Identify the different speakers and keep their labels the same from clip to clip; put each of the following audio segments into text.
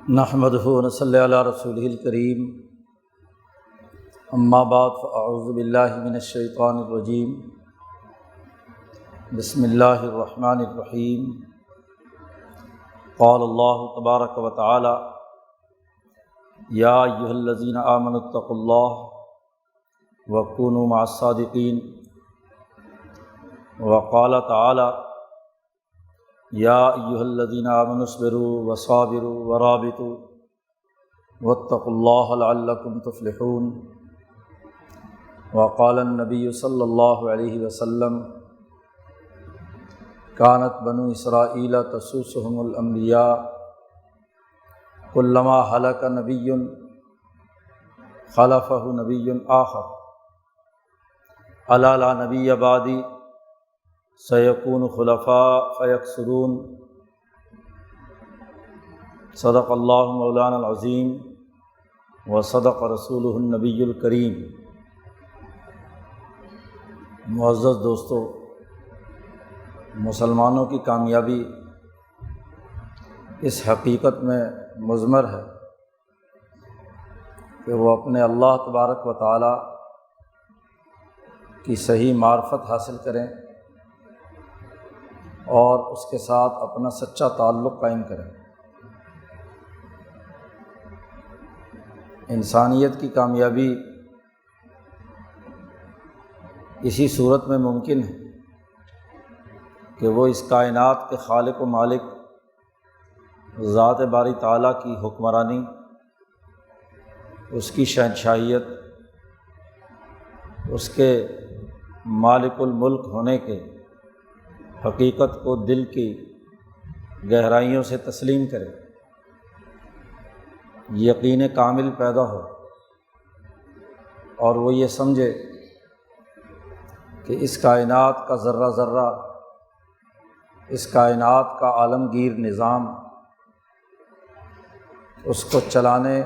Speaker 1: نحمدہ ونصلی علی رسولہ الکریم، اما بعد فاعوذ باللہ من الشیطان الرجیم، بسم اللہ الرحمن الرحیم۔ قال اللہ تبارک و تعالی: یا ایھا الذین آمنوا اتقوا اللہ وکونوا مع الصادقین۔ وقال تعالی: یا ایھا الذین آمنوا اصبروا وصابروا ورابطوا واتقوا اللہ لعلکم تفلحون۔ وقال النبی صلی اللہ علیہ وسلم: کانت بنو اسرائیل تسوسهم الانبیاء کلما ہلک نبی خلفہ نبی آخر الا لا نبی بعدی سیکون خلفاء فیکثرون۔ صدق اللہ مولانا العظیم وصدق رسولہ النبی الکریم۔ معزز دوستو، مسلمانوں کی کامیابی اس حقیقت میں مضمر ہے کہ وہ اپنے اللہ تبارک و تعالی کی صحیح معرفت حاصل کریں اور اس کے ساتھ اپنا سچا تعلق قائم کریں۔ انسانیت کی کامیابی اسی صورت میں ممکن ہے کہ وہ اس کائنات کے خالق و مالک ذات باری تعالیٰ کی حکمرانی، اس کی شہنشاہیت، اس کے مالک الملک ہونے کے حقیقت کو دل کی گہرائیوں سے تسلیم کرے، یقین کامل پیدا ہو اور وہ یہ سمجھے کہ اس کائنات کا ذرہ ذرہ، اس کائنات کا عالمگیر نظام، اس کو چلانے،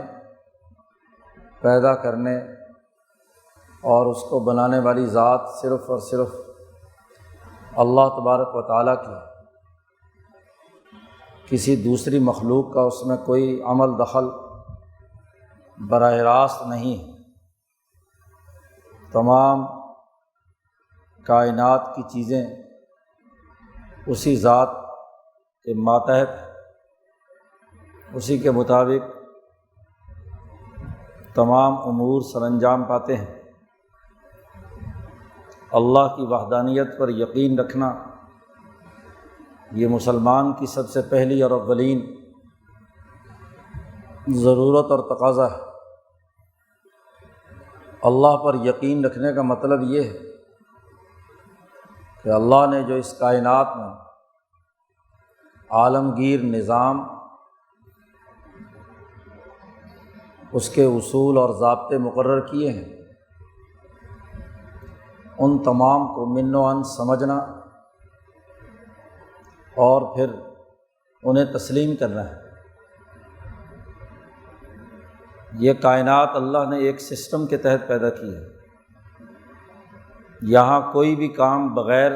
Speaker 1: پیدا کرنے اور اس کو بنانے والی ذات صرف اور صرف اللہ تبارک و تعالیٰ کی، کسی دوسری مخلوق کا اس میں کوئی عمل دخل براہ راست نہیں ہے۔ تمام کائنات کی چیزیں اسی ذات کے ماتحت، اسی کے مطابق تمام امور سر انجام پاتے ہیں۔ اللہ کی وحدانیت پر یقین رکھنا یہ مسلمان کی سب سے پہلی اور اولین ضرورت اور تقاضا ہے۔ اللہ پر یقین رکھنے کا مطلب یہ ہے کہ اللہ نے جو اس کائنات میں عالمگیر نظام، اس کے اصول اور ضابطے مقرر کیے ہیں، ان تمام کو من و عن سمجھنا اور پھر انہیں تسلیم کرنا ہے۔ یہ کائنات اللہ نے ایک سسٹم کے تحت پیدا کی ہے۔ یہاں کوئی بھی کام بغیر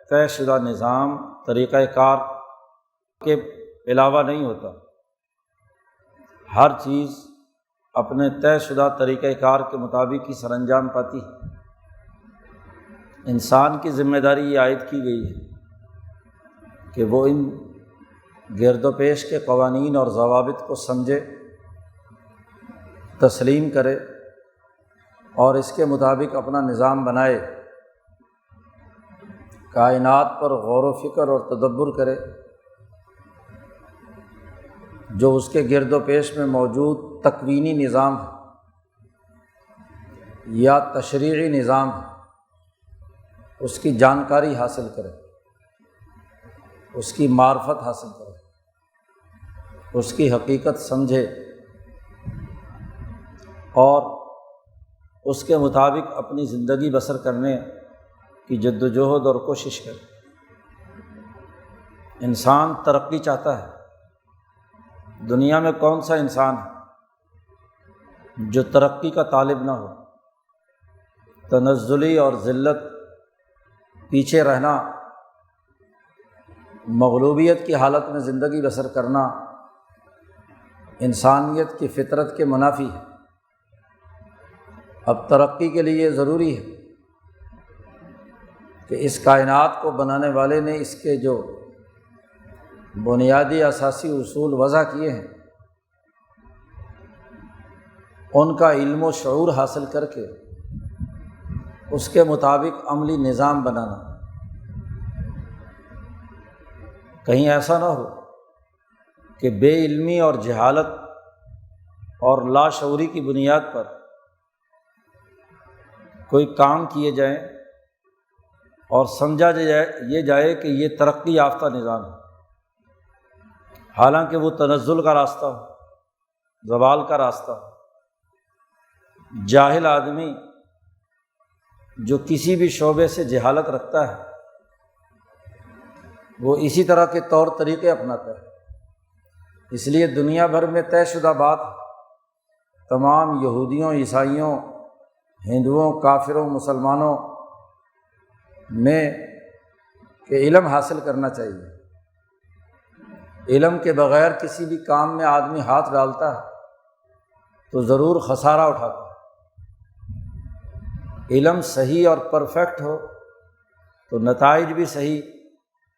Speaker 1: طے شدہ نظام، طریقہ کار کے علاوہ نہیں ہوتا۔ ہر چیز اپنے طے شدہ طریقہ کار کے مطابق ہی سر انجام پاتی ہے۔ انسان کی ذمہ داری یہ عائد کی گئی ہے کہ وہ ان گرد و پیش کے قوانین اور ضوابط کو سمجھے، تسلیم کرے اور اس کے مطابق اپنا نظام بنائے، کائنات پر غور و فکر اور تدبر کرے۔ جو اس کے گرد و پیش میں موجود تکوینی نظام ہے یا تشریعی نظام ہے، اس کی جانکاری حاصل کرے، اس کی معرفت حاصل کرے، اس کی حقیقت سمجھے اور اس کے مطابق اپنی زندگی بسر کرنے کی جد و جہد اور کوشش کرے۔ انسان ترقی چاہتا ہے۔ دنیا میں کون سا انسان ہے جو ترقی کا طالب نہ ہو؟ تنزلی اور ذلت، پیچھے رہنا، مغلوبیت کی حالت میں زندگی بسر کرنا، انسانیت کی فطرت کے منافی ہے۔ اب ترقی کے لیے ضروری ہے کہ اس کائنات کو بنانے والے نے اس کے جو بنیادی اساسی اصول وضع کیے ہیں ان کا علم و شعور حاصل کر کے اس کے مطابق عملی نظام بنانا۔ کہیں ایسا نہ ہو کہ بے علمی اور جہالت اور لاشعوری کی بنیاد پر کوئی کام کیے جائیں اور سمجھا یہ جائے کہ یہ ترقی یافتہ نظام ہے، حالانکہ وہ تنزل کا راستہ ہو، زوال کا راستہ ہو۔ جاہل آدمی جو کسی بھی شعبے سے جہالت رکھتا ہے وہ اسی طرح کے طور طریقے اپناتا ہے۔ اس لیے دنیا بھر میں طے شدہ بات تمام یہودیوں، عیسائیوں، ہندوؤں، کافروں، مسلمانوں میں کہ علم حاصل کرنا چاہیے۔ علم کے بغیر کسی بھی کام میں آدمی ہاتھ ڈالتا ہے تو ضرور خسارہ اٹھاتا ہے۔ علم صحیح اور پرفیکٹ ہو تو نتائج بھی صحیح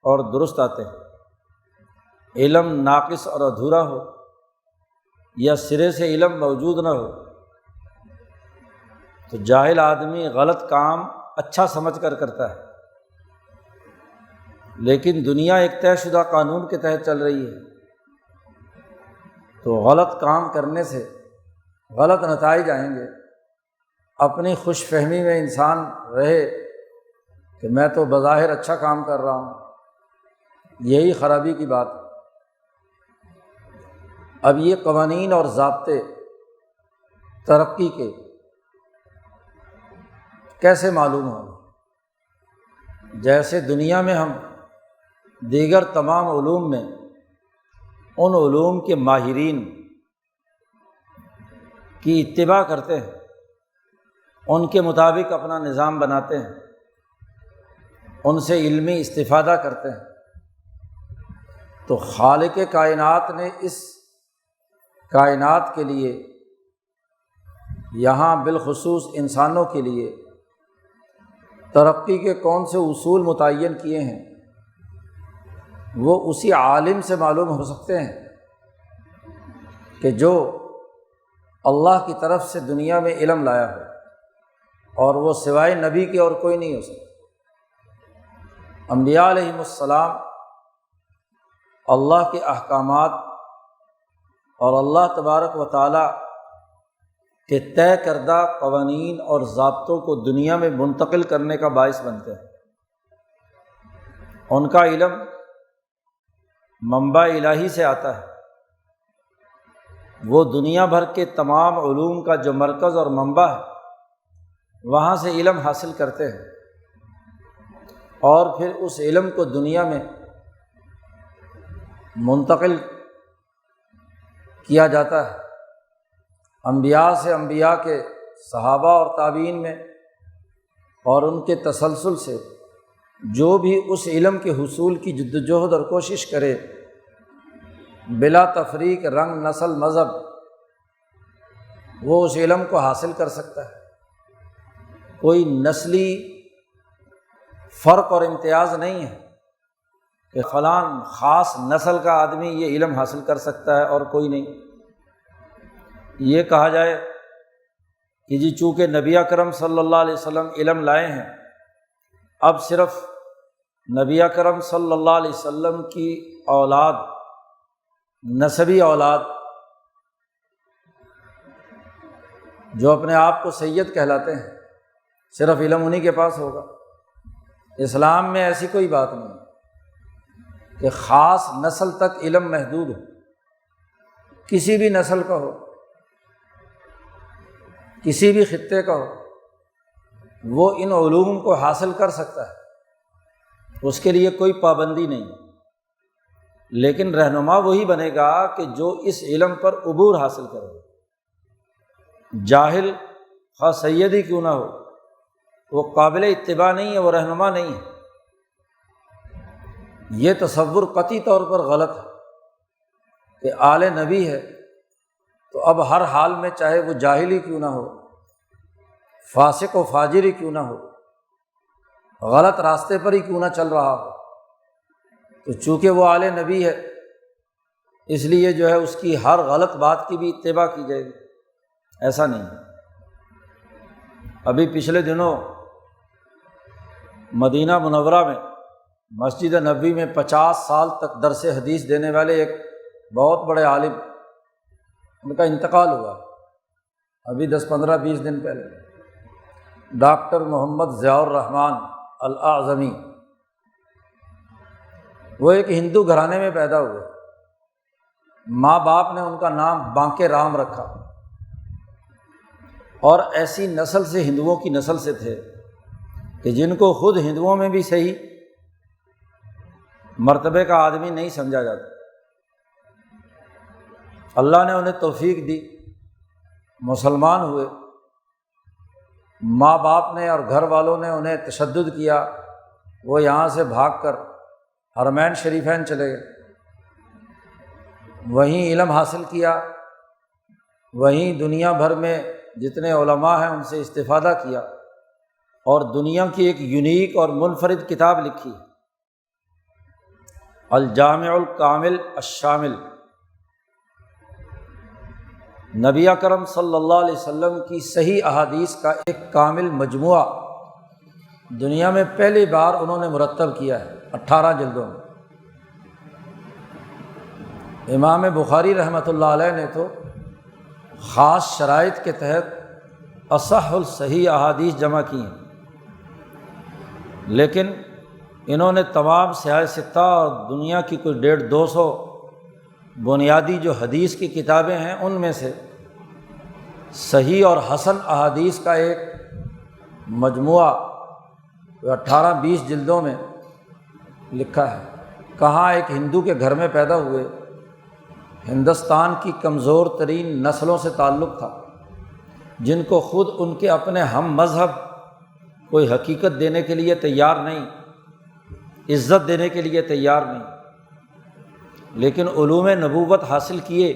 Speaker 1: اور درست آتے ہیں۔ علم ناقص اور ادھورا ہو یا سرے سے علم موجود نہ ہو تو جاہل آدمی غلط کام اچھا سمجھ کر کرتا ہے، لیکن دنیا ایک طے شدہ قانون کے تحت چل رہی ہے تو غلط کام کرنے سے غلط نتائج آئیں گے۔ اپنی خوش فہمی میں انسان رہے کہ میں تو بظاہر اچھا کام کر رہا ہوں، یہی خرابی کی بات ہے۔ اب یہ قوانین اور ضابطے ترقی کے کیسے معلوم ہوں؟ جیسے دنیا میں ہم دیگر تمام علوم میں ان علوم کے ماہرین کی اتباع کرتے ہیں، ان کے مطابق اپنا نظام بناتے ہیں، ان سے علمی استفادہ کرتے ہیں، تو خالق کائنات نے اس کائنات کے لیے، یہاں بالخصوص انسانوں کے لیے ترقی کے کون سے اصول متعین کیے ہیں وہ اسی عالم سے معلوم ہو سکتے ہیں کہ جو اللہ کی طرف سے دنیا میں علم لایا ہے، اور وہ سوائے نبی کے اور کوئی نہیں ہو سکتا۔ انبیاء علیہم السلام اللہ کے احکامات اور اللہ تبارک و تعالیٰ کے طے کردہ قوانین اور ضابطوں کو دنیا میں منتقل کرنے کا باعث بنتے ہیں۔ ان کا علم منبع الہی سے آتا ہے، وہ دنیا بھر کے تمام علوم کا جو مرکز اور منبع ہے وہاں سے علم حاصل کرتے ہیں، اور پھر اس علم کو دنیا میں منتقل کیا جاتا ہے۔ انبیاء سے، انبیاء کے صحابہ اور تابعین میں، اور ان کے تسلسل سے جو بھی اس علم کے حصول کی جدوجہد اور کوشش کرے بلا تفریق رنگ، نسل، مذہب، وہ اس علم کو حاصل کر سکتا ہے۔ کوئی نسلی فرق اور امتیاز نہیں ہے کہ فلاں خاص نسل کا آدمی یہ علم حاصل کر سکتا ہے اور کوئی نہیں۔ یہ کہا جائے کہ جی چونکہ نبی اکرم صلی اللہ علیہ وسلم علم لائے ہیں، اب صرف نبی اکرم صلی اللہ علیہ وسلم کی اولاد، نسبی اولاد جو اپنے آپ کو سید کہلاتے ہیں، صرف علم انہی کے پاس ہوگا۔ اسلام میں ایسی کوئی بات نہیں کہ خاص نسل تک علم محدود ہو، کسی بھی نسل کا ہو، کسی بھی خطے کا ہو، وہ ان علوم کو حاصل کر سکتا ہے، اس کے لیے کوئی پابندی نہیں۔ لیکن رہنما وہی بنے گا کہ جو اس علم پر عبور حاصل کرے۔ جاہل خواہ سید ہی کیوں نہ ہو، وہ قابل اتباع نہیں ہے، وہ رہنما نہیں ہے۔ یہ تصور قطعی طور پر غلط ہے کہ آل نبی ہے تو اب ہر حال میں چاہے وہ جاہل ہی کیوں نہ ہو، فاسق و فاجر ہی کیوں نہ ہو، غلط راستے پر ہی کیوں نہ چل رہا ہو، تو چونکہ وہ آل نبی ہے اس لیے جو ہے اس کی ہر غلط بات کی بھی اتباع کی جائے گی، ایسا نہیں۔ ابھی پچھلے دنوں مدینہ منورہ میں مسجد نبوی میں 50 سال تک درس حدیث دینے والے ایک بہت بڑے عالم، ان کا انتقال ہوا ابھی 10-15-20 دن پہلے، ڈاکٹر محمد ضیاء الرحمن الاعظمی۔ وہ ایک ہندو گھرانے میں پیدا ہوئے، ماں باپ نے ان کا نام بانکے رام رکھا، اور ایسی نسل سے، ہندوؤں کی نسل سے تھے کہ جن کو خود ہندوؤں میں بھی صحیح مرتبے کا آدمی نہیں سمجھا جاتا۔ اللہ نے انہیں توفیق دی، مسلمان ہوئے، ماں باپ نے اور گھر والوں نے انہیں تشدد کیا، وہ یہاں سے بھاگ کر حرمین شریفین چلے گئے، وہیں علم حاصل کیا، وہیں دنیا بھر میں جتنے علماء ہیں ان سے استفادہ کیا، اور دنیا کی ایک یونیک اور منفرد کتاب لکھی، الجامع الکامل الشامل۔ نبی اکرم صلی اللہ علیہ وسلم کی صحیح احادیث کا ایک کامل مجموعہ دنیا میں پہلی بار انہوں نے مرتب کیا ہے 18 جلدوں میں۔ امام بخاری رحمۃ اللہ علیہ نے تو خاص شرائط کے تحت اصح الصحیح احادیث جمع کی ہیں، لیکن انہوں نے تمام سیاہ ستہ اور دنیا کی کوئی 150-200 بنیادی جو حدیث کی کتابیں ہیں ان میں سے صحیح اور حسن احادیث کا ایک مجموعہ 18-20 جلدوں میں لکھا ہے۔ کہاں ایک ہندو کے گھر میں پیدا ہوئے، ہندوستان کی کمزور ترین نسلوں سے تعلق تھا، جن کو خود ان کے اپنے ہم مذہب کوئی حقیقت دینے کے لیے تیار نہیں، عزت دینے کے لیے تیار نہیں، لیکن علوم نبوت حاصل کیے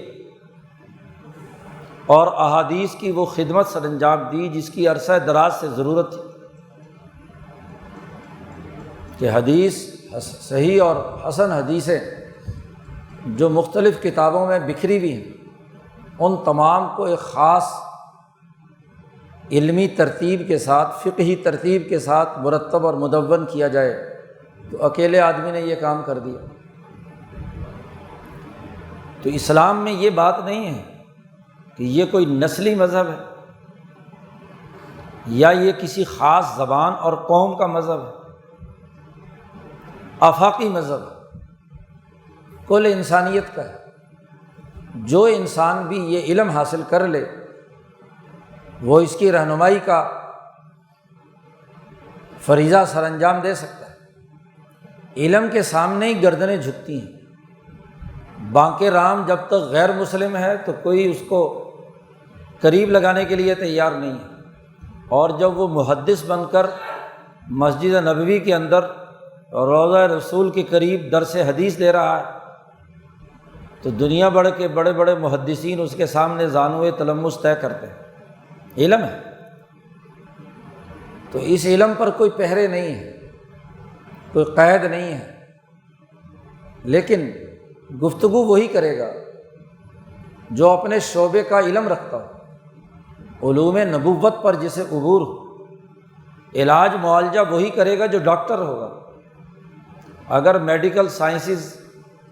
Speaker 1: اور احادیث کی وہ خدمت سر انجام دی جس کی عرصہ دراز سے ضرورت تھی، کہ حدیث صحیح اور حسن حدیثیں جو مختلف کتابوں میں بکھری ہوئی ہیں، ان تمام کو ایک خاص علمی ترتیب کے ساتھ، فقہی ترتیب کے ساتھ مرتب اور مدون کیا جائے، تو اکیلے آدمی نے یہ کام کر دیا۔ تو اسلام میں یہ بات نہیں ہے کہ یہ کوئی نسلی مذہب ہے یا یہ کسی خاص زبان اور قوم کا مذہب ہے، آفاقی مذہب ہے، کل انسانیت کا ہے۔ جو انسان بھی یہ علم حاصل کر لے وہ اس کی رہنمائی کا فریضہ سر انجام دے سکتا ہے۔ علم کے سامنے ہی گردنیں جھکتی ہیں۔ بانکے رام جب تک غیر مسلم ہے تو کوئی اس کو قریب لگانے کے لیے تیار نہیں ہے، اور جب وہ محدث بن کر مسجد نبوی کے اندر روضہ رسول کے قریب درس حدیث دے رہا ہے تو دنیا بھر کے بڑے بڑے محدثین اس کے سامنے زانوئے تلمس طے کرتے ہیں۔ علم ہے تو اس علم پر کوئی پہرے نہیں ہے، کوئی قید نہیں ہے، لیکن گفتگو وہی کرے گا جو اپنے شعبے کا علم رکھتا ہو، علوم نبوت پر جسے عبور ہو۔ علاج معالجہ وہی کرے گا جو ڈاکٹر ہوگا۔ اگر میڈیکل سائنسز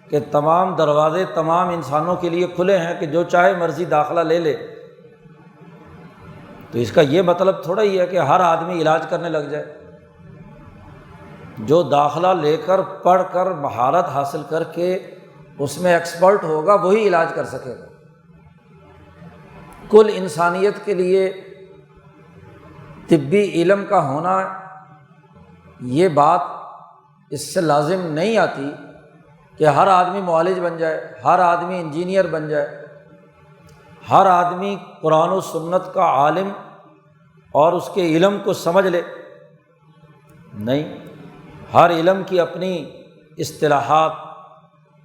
Speaker 1: کے تمام دروازے تمام انسانوں کے لیے کھلے ہیں کہ جو چاہے مرضی داخلہ لے لے، تو اس کا یہ مطلب تھوڑا ہی ہے کہ ہر آدمی علاج کرنے لگ جائے۔ جو داخلہ لے کر پڑھ کر مہارت حاصل کر کے اس میں ایکسپرٹ ہوگا وہی علاج کر سکے گا۔ کل انسانیت کے لیے طبی علم کا ہونا، یہ بات اس سے لازم نہیں آتی کہ ہر آدمی معالج بن جائے، ہر آدمی انجینئر بن جائے، ہر آدمی قرآن و سنت کا عالم اور اس کے علم کو سمجھ لے، نہیں۔ ہر علم کی اپنی اصطلاحات،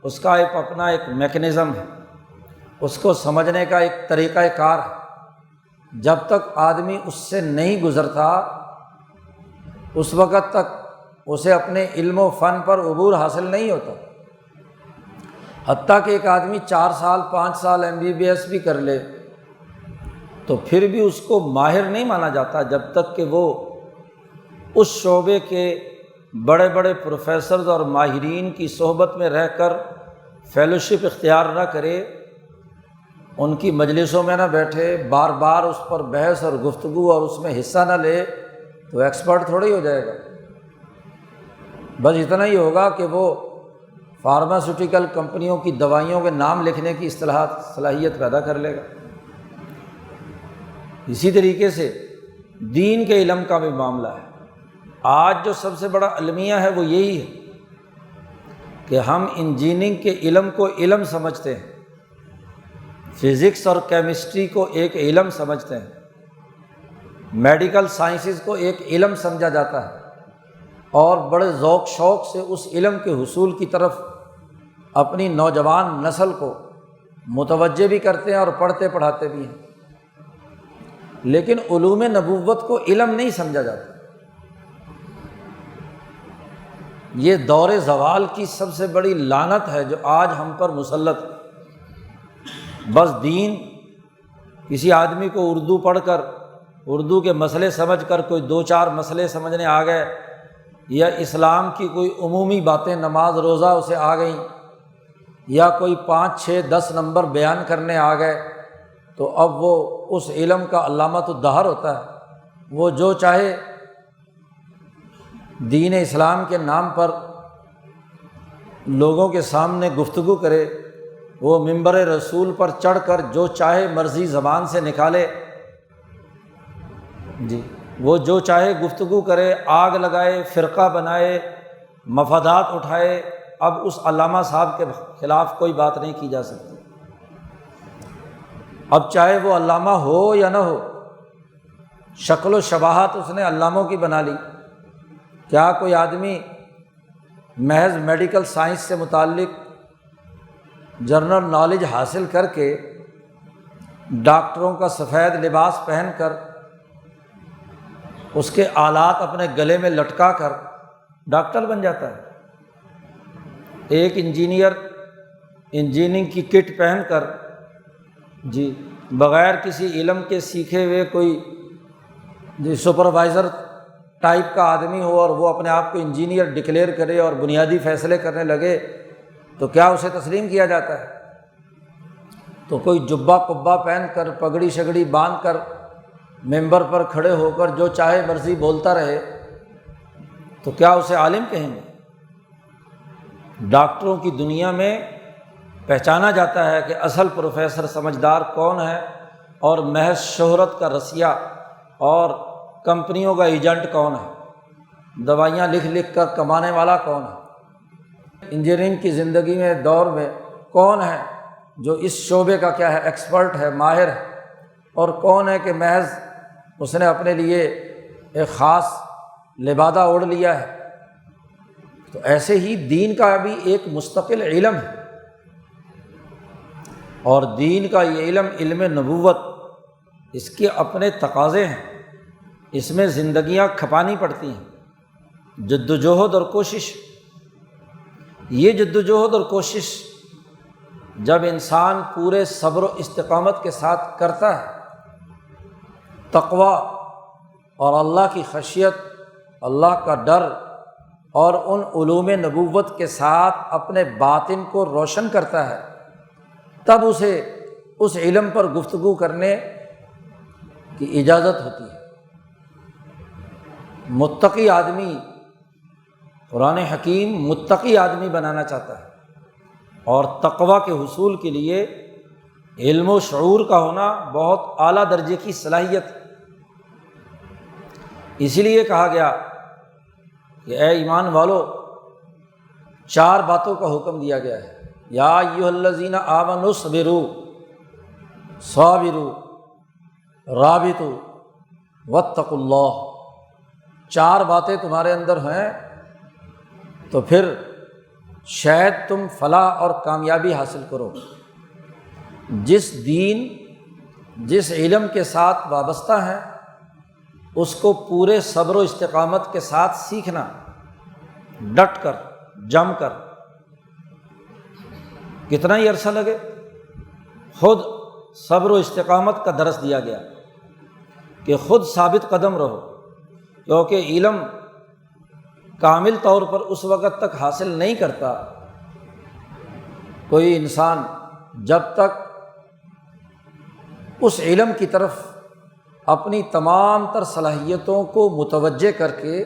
Speaker 1: اس کا اپنا ایک میکنزم ہے، اس کو سمجھنے کا ایک طریقہ کار ہے۔ جب تک آدمی اس سے نہیں گزرتا اس وقت تک اسے اپنے علم و فن پر عبور حاصل نہیں ہوتا۔ حتیٰ کہ ایک آدمی 4 سال 5 سال MBBS بھی کر لے تو پھر بھی اس کو ماہر نہیں مانا جاتا جب تک کہ وہ اس شعبے کے بڑے بڑے پروفیسرز اور ماہرین کی صحبت میں رہ کر فیلوشپ اختیار نہ کرے، ان کی مجلسوں میں نہ بیٹھے، بار بار اس پر بحث اور گفتگو اور اس میں حصہ نہ لے تو ایکسپرٹ تھوڑی ہو جائے گا۔ بس اتنا ہی ہوگا کہ وہ فارماسیوٹیکل کمپنیوں کی دوائیوں کے نام لکھنے کی صلاحیت پیدا کر لے گا۔ اسی طریقے سے دین کے علم کا بھی معاملہ ہے۔ آج جو سب سے بڑا المیہ ہے وہ یہی ہے کہ ہم انجینئرنگ کے علم کو علم سمجھتے ہیں، فزکس اور کیمسٹری کو ایک علم سمجھتے ہیں، میڈیکل سائنسز کو ایک علم سمجھا جاتا ہے، اور بڑے ذوق شوق سے اس علم کے حصول کی طرف اپنی نوجوان نسل کو متوجہ بھی کرتے ہیں اور پڑھتے پڑھاتے بھی ہیں، لیکن علوم نبوت کو علم نہیں سمجھا جاتا۔ یہ دور زوال کی سب سے بڑی لعنت ہے جو آج ہم پر مسلط ہے۔ بس دین کسی آدمی کو اردو پڑھ کر اردو کے مسئلے سمجھ کر کوئی 2-4 مسئلے سمجھنے آ گئے، یا اسلام کی کوئی عمومی باتیں نماز روزہ اسے آ گئیں، یا کوئی 5-6-10 نمبر بیان کرنے آ گئے، تو اب وہ اس علم کا علامۃ الدہر ہوتا ہے۔ وہ جو چاہے دین اسلام کے نام پر لوگوں کے سامنے گفتگو کرے، وہ منبر رسول پر چڑھ کر جو چاہے مرضی زبان سے نکالے، جی وہ جو چاہے گفتگو کرے، آگ لگائے، فرقہ بنائے، مفادات اٹھائے۔ اب اس علامہ صاحب کے خلاف کوئی بات نہیں کی جا سکتی۔ اب چاہے وہ علامہ ہو یا نہ ہو، شکل و شباہت اس نے علاموں کی بنا لی۔ کیا کوئی آدمی محض میڈیکل سائنس سے متعلق جنرل نالج حاصل کر کے ڈاکٹروں کا سفید لباس پہن کر اس کے آلات اپنے گلے میں لٹکا کر ڈاکٹر بن جاتا ہے؟ ایک انجینئر انجینئرنگ کی کٹ پہن کر جی بغیر کسی علم کے سیکھے ہوئے کوئی سپروائزر ٹائپ کا آدمی ہو اور وہ اپنے آپ کو انجینئر ڈکلیئر کرے اور بنیادی فیصلے کرنے لگے تو کیا اسے تسلیم کیا جاتا ہے؟ تو کوئی جبہ قبہ پہن کر پگڑی شگڑی باندھ کر ممبر پر کھڑے ہو کر جو چاہے مرضی بولتا رہے تو کیا اسے عالم کہیں گے؟ ڈاکٹروں کی دنیا میں پہچانا جاتا ہے کہ اصل پروفیسر سمجھدار کون ہے اور محض شہرت کا رسیا اور کمپنیوں کا ایجنٹ کون ہے، دوائیاں لکھ لکھ کر کمانے والا کون ہے۔ انجینئرنگ کی زندگی میں دور میں کون ہے جو اس شعبے کا کیا ہے ایکسپرٹ ہے، ماہر ہے، اور کون ہے کہ محض اس نے اپنے لیے ایک خاص لبادہ اوڑھ لیا ہے۔ تو ایسے ہی دین کا بھی ایک مستقل علم ہے، اور دین کا یہ علم علم نبوت اس کے اپنے تقاضے ہیں، اس میں زندگیاں کھپانی پڑتی ہیں، جدوجہد اور کوشش۔ یہ جدوجہد اور کوشش جب انسان پورے صبر و استقامت کے ساتھ کرتا ہے، تقویٰ اور اللہ کی خشیت، اللہ کا ڈر اور ان علوم نبوت کے ساتھ اپنے باطن کو روشن کرتا ہے، تب اسے اس علم پر گفتگو کرنے کی اجازت ہوتی ہے۔ متقی آدمی، قرآن حکیم متقی آدمی بنانا چاہتا ہے، اور تقویٰ کے حصول کے لیے علم و شعور کا ہونا بہت اعلیٰ درجے کی صلاحیت ہے۔ اسی لیے کہا گیا کہ اے ایمان والو، 4 باتوں کا حکم دیا گیا ہے۔ یا ایھا الذین آمنوا اصبروا صابروا رابطوا واتقوا اللہ۔ 4 باتیں تمہارے اندر ہیں تو پھر شاید تم فلاح اور کامیابی حاصل کرو۔ جس دین جس علم کے ساتھ وابستہ ہیں اس کو پورے صبر و استقامت کے ساتھ سیکھنا، ڈٹ کر، جم کر، کتنا ہی عرصہ لگے، خود صبر و استقامت کا درس دیا گیا کہ خود ثابت قدم رہو، کیونکہ علم کامل طور پر اس وقت تک حاصل نہیں کرتا کوئی انسان جب تک اس علم کی طرف اپنی تمام تر صلاحیتوں کو متوجہ کر کے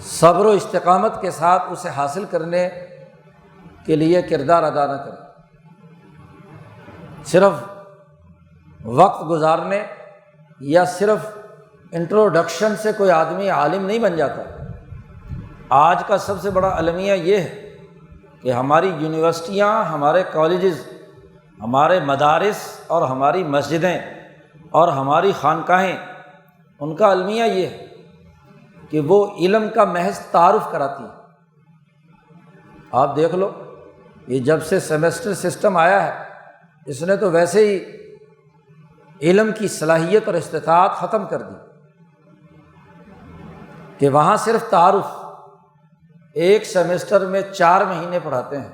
Speaker 1: صبر و استقامت کے ساتھ اسے حاصل کرنے کے لیے کردار ادا نہ کرے۔ صرف وقت گزارنے یا صرف انٹروڈکشن سے کوئی آدمی عالم نہیں بن جاتا۔ آج کا سب سے بڑا المیہ یہ ہے کہ ہماری یونیورسٹیاں، ہمارے کالجز، ہمارے مدارس اور ہماری مسجدیں اور ہماری خانقاہیں، ان کا المیہ یہ ہے کہ وہ علم کا محض تعارف کراتی ہیں۔ آپ دیکھ لو، یہ جب سے سیمسٹر سسٹم آیا ہے، اس نے تو ویسے ہی علم کی صلاحیت اور استطاعت ختم کر دی کہ وہاں صرف تعارف، ایک سیمسٹر میں 4 مہینے پڑھاتے ہیں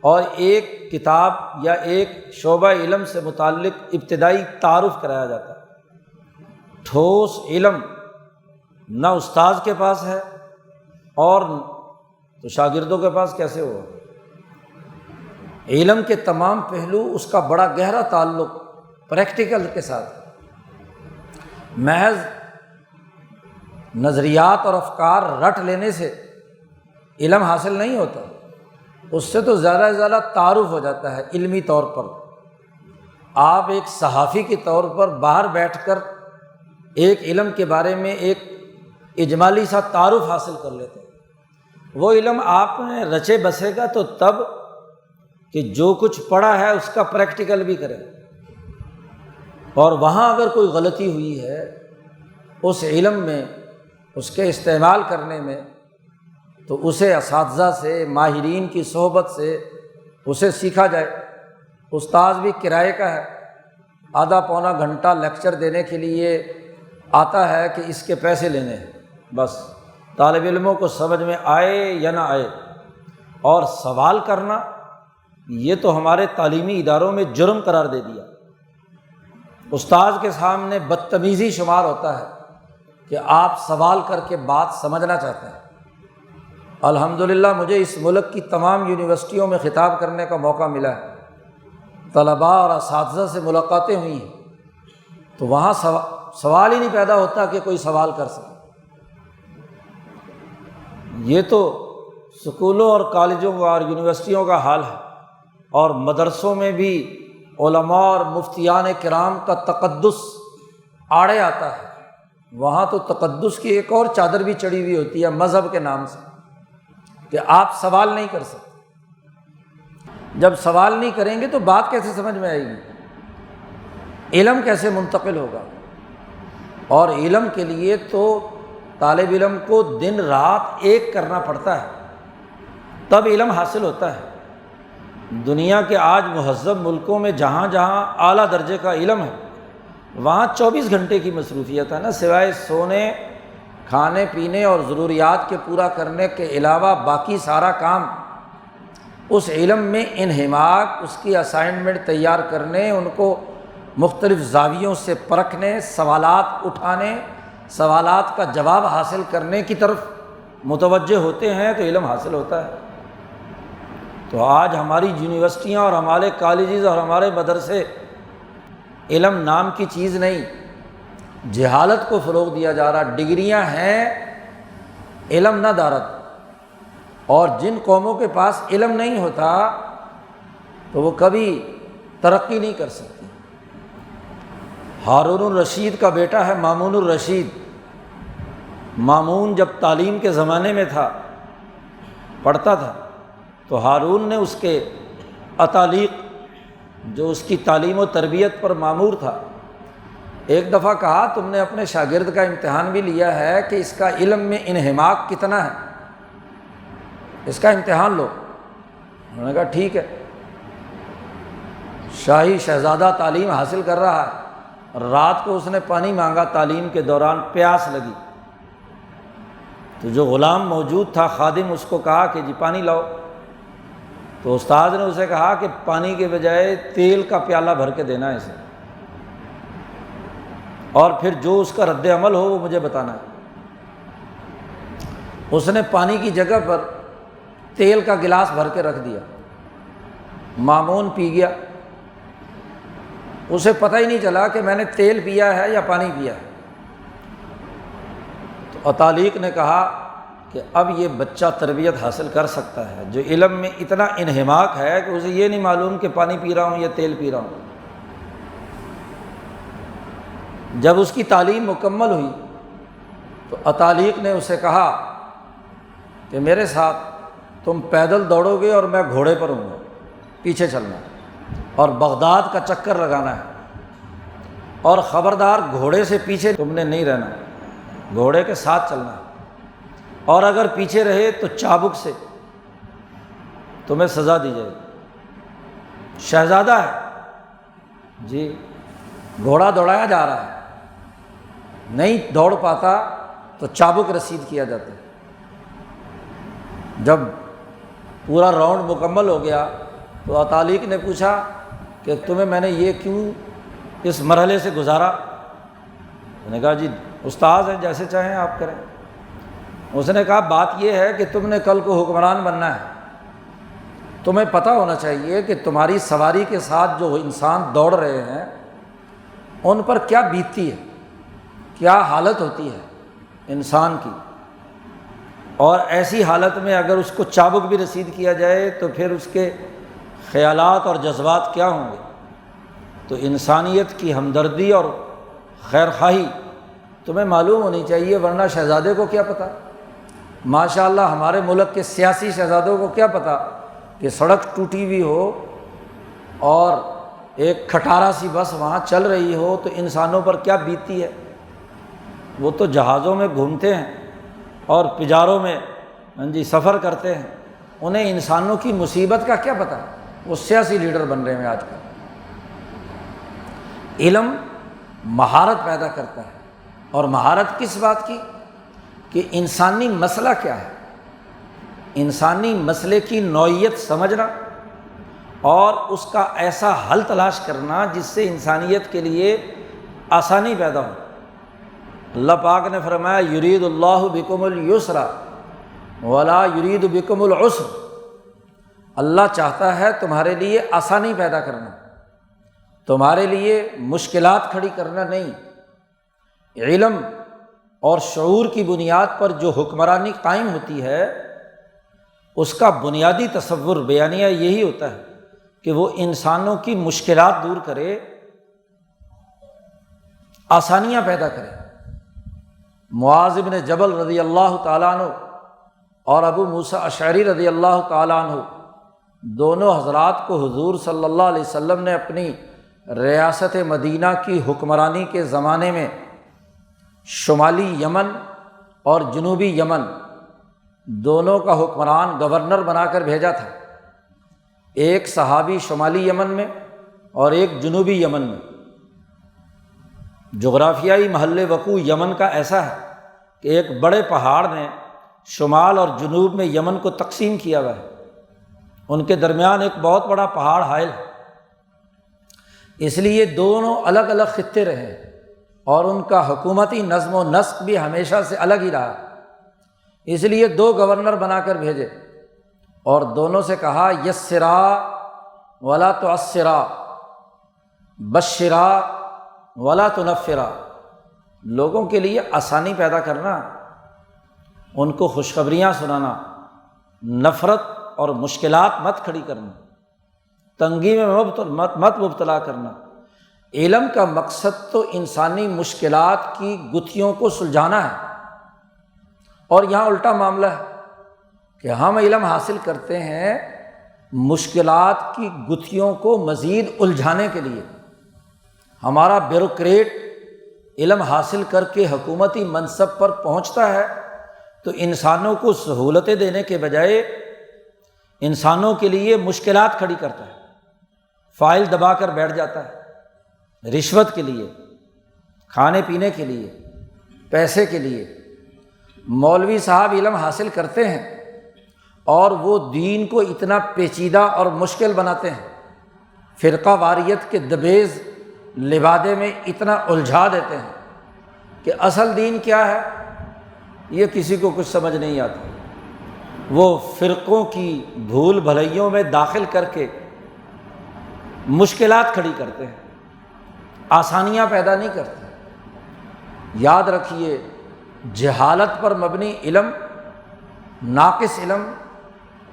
Speaker 1: اور ایک کتاب یا ایک شعبہ علم سے متعلق ابتدائی تعارف کرایا جاتا ہے۔ ٹھوس علم نہ استاذ کے پاس ہے اور تو شاگردوں کے پاس کیسے ہوا؟ علم کے تمام پہلو، اس کا بڑا گہرا تعلق پریکٹیکل کے ساتھ۔ محض نظریات اور افکار رٹ لینے سے علم حاصل نہیں ہوتا، اس سے تو زیادہ سے زیادہ تعارف ہو جاتا ہے علمی طور پر۔ آپ ایک صحافی کے طور پر باہر بیٹھ کر ایک علم کے بارے میں ایک اجمالی سا تعارف حاصل کر لیتے ہیں۔ وہ علم آپ نے رچے بسے گا تو تب کہ جو کچھ پڑھا ہے اس کا پریکٹیکل بھی کرے، اور وہاں اگر کوئی غلطی ہوئی ہے اس علم میں، اس کے استعمال کرنے میں، تو اسے اساتذہ سے، ماہرین کی صحبت سے اسے سیکھا جائے۔ استاذ بھی کرائے کا ہے، آدھا پونا گھنٹہ لیکچر دینے کے لیے آتا ہے کہ اس کے پیسے لینے ہیں، بس طالب علموں کو سمجھ میں آئے یا نہ آئے۔ اور سوال کرنا یہ تو ہمارے تعلیمی اداروں میں جرم قرار دے دیا۔ استاذ کے سامنے بدتمیزی شمار ہوتا ہے کہ آپ سوال کر کے بات سمجھنا چاہتے ہیں۔ الحمدللہ مجھے اس ملک کی تمام یونیورسٹیوں میں خطاب کرنے کا موقع ملا ہے، طلباء اور اساتذہ سے ملاقاتیں ہوئی ہیں، تو وہاں سوال ہی نہیں پیدا ہوتا کہ کوئی سوال کر سکے۔ یہ تو اسکولوں اور کالجوں کا اور یونیورسٹیوں کا حال ہے، اور مدرسوں میں بھی علماء اور مفتیان کرام کا تقدس آڑے آتا ہے۔ وہاں تو تقدس کی ایک اور چادر بھی چڑھی ہوئی ہوتی ہے مذہب کے نام سے، کہ آپ سوال نہیں کر سکتے۔ جب سوال نہیں کریں گے تو بات کیسے سمجھ میں آئے گی؟ علم کیسے منتقل ہوگا؟ اور علم کے لیے تو طالب علم کو دن رات ایک کرنا پڑتا ہے، تب علم حاصل ہوتا ہے۔ دنیا کے آج مہذب ملکوں میں جہاں جہاں اعلیٰ درجے کا علم ہے، وہاں 24 گھنٹے کی مصروفیت ہے نا، سوائے سونے، کھانے پینے اور ضروریات کے پورا کرنے کے علاوہ باقی سارا کام اس علم میں انہماک، اس کی اسائنمنٹ تیار کرنے، ان کو مختلف زاویوں سے پرکھنے، سوالات اٹھانے، سوالات کا جواب حاصل کرنے کی طرف متوجہ ہوتے ہیں تو علم حاصل ہوتا ہے۔ تو آج ہماری یونیورسٹیاں اور ہمارے کالجز اور ہمارے مدرسے علم نام کی چیز نہیں، جہالت کو فروغ دیا جا رہا۔ ڈگریاں ہیں، علم نہ دارت۔ اور جن قوموں کے پاس علم نہیں ہوتا تو وہ کبھی ترقی نہیں کر سکتی۔ ہارون الرشید کا بیٹا ہے مامون الرشید۔ مامون جب تعلیم کے زمانے میں تھا، پڑھتا تھا، تو ہارون نے اس کے اتالیق، جو اس کی تعلیم و تربیت پر مامور تھا، ایک دفعہ کہا تم نے اپنے شاگرد کا امتحان بھی لیا ہے کہ اس کا علم میں انہماک کتنا ہے، اس کا امتحان لو۔ انہوں نے کہا ٹھیک ہے۔ شاہی شہزادہ تعلیم حاصل کر رہا ہے، رات کو اس نے پانی مانگا، تعلیم کے دوران پیاس لگی، تو جو غلام موجود تھا خادم، اس کو کہا کہ جی پانی لاؤ، تو استاد نے اسے کہا کہ پانی کے بجائے تیل کا پیالہ بھر کے دینا ہے اسے، اور پھر جو اس کا رد عمل ہو وہ مجھے بتانا ہے۔ اس نے پانی کی جگہ پر تیل کا گلاس بھر کے رکھ دیا، مامون پی گیا، اسے پتہ ہی نہیں چلا کہ میں نے تیل پیا ہے یا پانی پیا ہے۔ تو عطالیق نے کہا کہ اب یہ بچہ تربیت حاصل کر سکتا ہے جو علم میں اتنا انہماک ہے کہ اسے یہ نہیں معلوم کہ پانی پی رہا ہوں یا تیل پی رہا ہوں۔ جب اس کی تعلیم مکمل ہوئی تو عطالیق نے اسے کہا کہ میرے ساتھ تم پیدل دوڑو گے اور میں گھوڑے پر ہوں گا، پیچھے چلنا اور بغداد کا چکر لگانا ہے، اور خبردار گھوڑے سے پیچھے تم نے نہیں رہنا، گھوڑے کے ساتھ چلنا ہے، اور اگر پیچھے رہے تو چابک سے تمہیں سزا دی جائے گی۔ شہزادہ ہے جی، گھوڑا دوڑایا جا رہا ہے، نہیں دوڑ پاتا تو چابک رسید کیا جاتا ہے۔ جب پورا راؤنڈ مکمل ہو گیا تو عطالیق نے پوچھا کہ تمہیں میں نے یہ کیوں اس مرحلے سے گزارا؟ میں نے کہا جی استاذ ہیں، جیسے چاہیں آپ کریں۔ اس نے کہا بات یہ ہے کہ تم نے کل کو حکمران بننا ہے، تمہیں پتہ ہونا چاہیے کہ تمہاری سواری کے ساتھ جو انسان دوڑ رہے ہیں ان پر کیا بیتتی ہے، کیا حالت ہوتی ہے انسان کی، اور ایسی حالت میں اگر اس کو چابک بھی رسید کیا جائے تو پھر اس کے خیالات اور جذبات کیا ہوں گے۔ تو انسانیت کی ہمدردی اور خیرخواہی تمہیں معلوم ہونی چاہیے، ورنہ شہزادے کو کیا پتہ، ماشاءاللہ ہمارے ملک کے سیاسی شہزادوں کو کیا پتہ کہ سڑک ٹوٹی ہوئی ہو اور ایک کھٹارا سی بس وہاں چل رہی ہو تو انسانوں پر کیا بیتتی ہے۔ وہ تو جہازوں میں گھومتے ہیں اور پجاروں میں جی سفر کرتے ہیں، انہیں انسانوں کی مصیبت کا کیا پتہ، وہ سیاسی لیڈر بن رہے ہیں آج کل۔ علم مہارت پیدا کرتا ہے، اور مہارت کس بات کی کہ انسانی مسئلہ کیا ہے، انسانی مسئلے کی نوعیت سمجھنا اور اس کا ایسا حل تلاش کرنا جس سے انسانیت کے لیے آسانی پیدا ہو۔ اللہ پاک نے فرمایا یرید اللہ بکم الیسر ولا یرید بکم العسر، اللہ چاہتا ہے تمہارے لیے آسانی پیدا کرنا، تمہارے لیے مشکلات کھڑی کرنا نہیں۔ علم اور شعور کی بنیاد پر جو حکمرانی قائم ہوتی ہے اس کا بنیادی تصور بیانیہ یہی ہوتا ہے کہ وہ انسانوں کی مشکلات دور کرے، آسانیاں پیدا کرے۔ معاذ بن جبل رضی اللہ تعالیٰ عنہ اور ابو موسیٰ اشعری رضی اللہ تعالیٰ عنہ، دونوں حضرات کو حضور صلی اللہ علیہ وسلم نے اپنی ریاست مدینہ کی حکمرانی کے زمانے میں شمالی یمن اور جنوبی یمن دونوں کا حکمران گورنر بنا کر بھیجا تھا، ایک صحابی شمالی یمن میں اور ایک جنوبی یمن میں۔ جغرافیائی محل وقوع یمن کا ایسا ہے کہ ایک بڑے پہاڑ نے شمال اور جنوب میں یمن کو تقسیم کیا ہوا ہے، ان کے درمیان ایک بہت بڑا پہاڑ حائل ہے، اس لیے دونوں الگ الگ خطے رہے اور ان کا حکومتی نظم و نسق بھی ہمیشہ سے الگ ہی رہا، اس لیے دو گورنر بنا کر بھیجے اور دونوں سے کہا یسرا ولا تعسرا، بشرا ولا تنفرا، لوگوں کے لیے آسانی پیدا کرنا، ان کو خوشخبریاں سنانا، نفرت اور مشکلات مت کھڑی کرنا، تنگی میں مت مبتلا کرنا۔ علم کا مقصد تو انسانی مشکلات کی گتھیوں کو سلجھانا ہے، اور یہاں الٹا معاملہ ہے کہ ہم علم حاصل کرتے ہیں مشکلات کی گتھیوں کو مزید الجھانے کے لیے۔ ہمارا بیوروکریٹ علم حاصل کر کے حکومتی منصب پر پہنچتا ہے تو انسانوں کو سہولتیں دینے کے بجائے انسانوں کے لیے مشکلات کھڑی کرتا ہے۔ فائل دبا کر بیٹھ جاتا ہے رشوت کے لیے، کھانے پینے کے لیے، پیسے کے لیے۔ مولوی صاحب علم حاصل کرتے ہیں اور وہ دین کو اتنا پیچیدہ اور مشکل بناتے ہیں، فرقہ واریت کے دبیز لبادے میں اتنا الجھا دیتے ہیں کہ اصل دین کیا ہے یہ کسی کو کچھ سمجھ نہیں آتا۔ وہ فرقوں کی بھول بھلائیوں میں داخل کر کے مشکلات کھڑی کرتے ہیں، آسانیاں پیدا نہیں کرتے۔ یاد رکھیے، جہالت پر مبنی علم، ناقص علم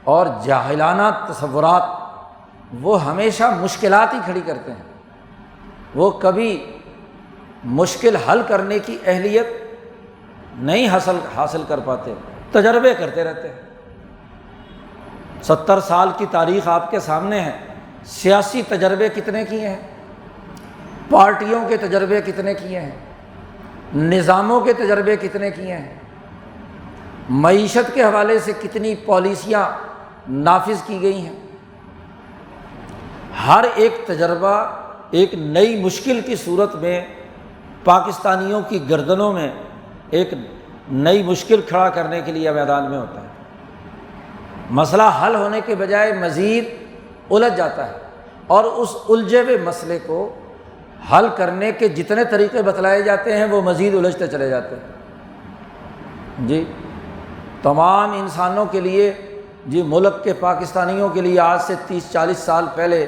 Speaker 1: اور جاہلانہ تصورات وہ ہمیشہ مشکلات ہی کھڑی کرتے ہیں، وہ کبھی مشکل حل کرنے کی اہلیت نہیں حاصل کر پاتے، تجربے کرتے رہتے ہیں۔ 70 سال کی تاریخ آپ کے سامنے ہے، سیاسی تجربے کتنے کیے ہیں، پارٹیوں کے تجربے کتنے کیے ہیں، نظاموں کے تجربے کتنے کیے ہیں، معیشت کے حوالے سے کتنی پالیسیاں نافذ کی گئی ہیں۔ ہر ایک تجربہ ایک نئی مشکل کی صورت میں پاکستانیوں کی گردنوں میں ایک نئی مشکل کھڑا کرنے کے لیے میدان میں ہوتا ہے۔ مسئلہ حل ہونے کے بجائے مزید الجھ جاتا ہے، اور اس الجھے ہوئے مسئلے کو حل کرنے کے جتنے طریقے بتلائے جاتے ہیں وہ مزید الجھتے چلے جاتے ہیں۔ جی تمام انسانوں کے لیے، جی ملک کے پاکستانیوں کے لیے آج سے 30-40 سال پہلے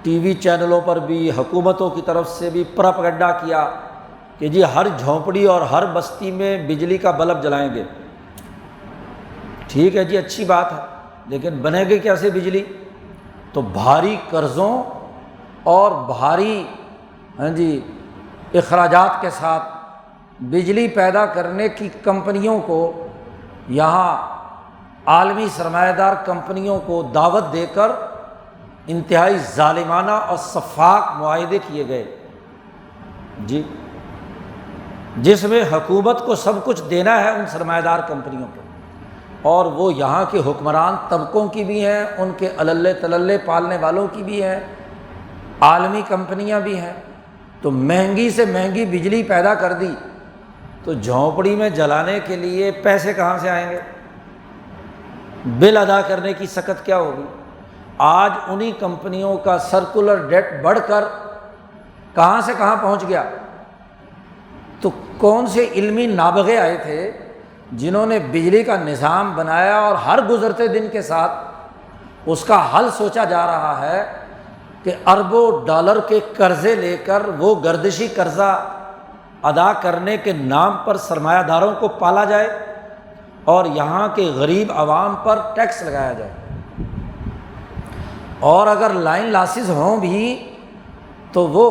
Speaker 1: ٹی وی چینلوں پر بھی حکومتوں کی طرف سے بھی پروپیگنڈا کیا کہ جی ہر جھونپڑی اور ہر بستی میں بجلی کا بلب جلائیں گے۔ ٹھیک ہے جی، اچھی بات ہے، لیکن بنے گی کیسے بجلی؟ تو بھاری قرضوں اور بھاری اخراجات کے ساتھ بجلی پیدا کرنے کی کمپنیوں کو، یہاں عالمی سرمایہ دار کمپنیوں کو دعوت دے کر انتہائی ظالمانہ اور شفاف معاہدے کیے گئے، جی جس میں حکومت کو سب کچھ دینا ہے ان سرمایہ دار کمپنیوں کو، اور وہ یہاں کے حکمران طبقوں کی بھی ہیں، ان کے اللے تللے پالنے والوں کی بھی ہیں، عالمی کمپنیاں بھی ہیں۔ تو مہنگی سے مہنگی بجلی پیدا کر دی تو جھونپڑی میں جلانے کے لیے پیسے کہاں سے آئیں گے؟ بل ادا کرنے کی سکت کیا ہوگی؟ آج انہی کمپنیوں کا سرکولر ڈیٹ بڑھ کر کہاں سے کہاں پہنچ گیا۔ تو کون سے علمی نابغے آئے تھے جنہوں نے بجلی کا نظام بنایا، اور ہر گزرتے دن کے ساتھ اس کا حل سوچا جا رہا ہے کہ اربوں ڈالر کے قرضے لے کر وہ گردشی قرضہ ادا کرنے کے نام پر سرمایہ داروں کو پالا جائے اور یہاں کے غریب عوام پر ٹیکس لگایا جائے، اور اگر لائن لاسز ہوں بھی تو وہ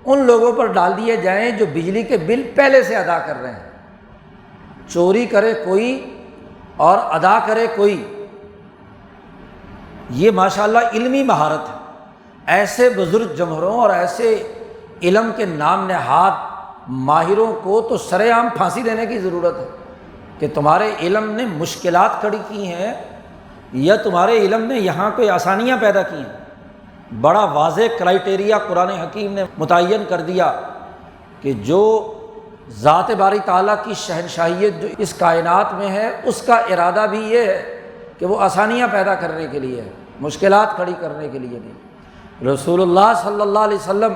Speaker 1: ان لوگوں پر ڈال دیے جائیں جو بجلی کے بل پہلے سے ادا کر رہے ہیں۔ چوری کرے کوئی اور ادا کرے کوئی، یہ ماشاءاللہ علمی مہارت ہے۔ ایسے بزرگ جمہوروں اور ایسے علم کے نام نہاد ماہروں کو تو سرے عام پھانسی دینے کی ضرورت ہے کہ تمہارے علم نے مشکلات کھڑی کی ہیں یا تمہارے علم نے یہاں کوئی آسانیاں پیدا کی ہیں۔ بڑا واضح کرائیٹیریا قرآن حکیم نے متعین کر دیا کہ جو ذات باری تعالیٰ کی شہنشاہیت جو اس کائنات میں ہے، اس کا ارادہ بھی یہ ہے کہ وہ آسانیاں پیدا کرنے کے لیے ہے، مشکلات کھڑی کرنے کے لیے نہیں۔ رسول اللہ صلی اللہ علیہ وسلم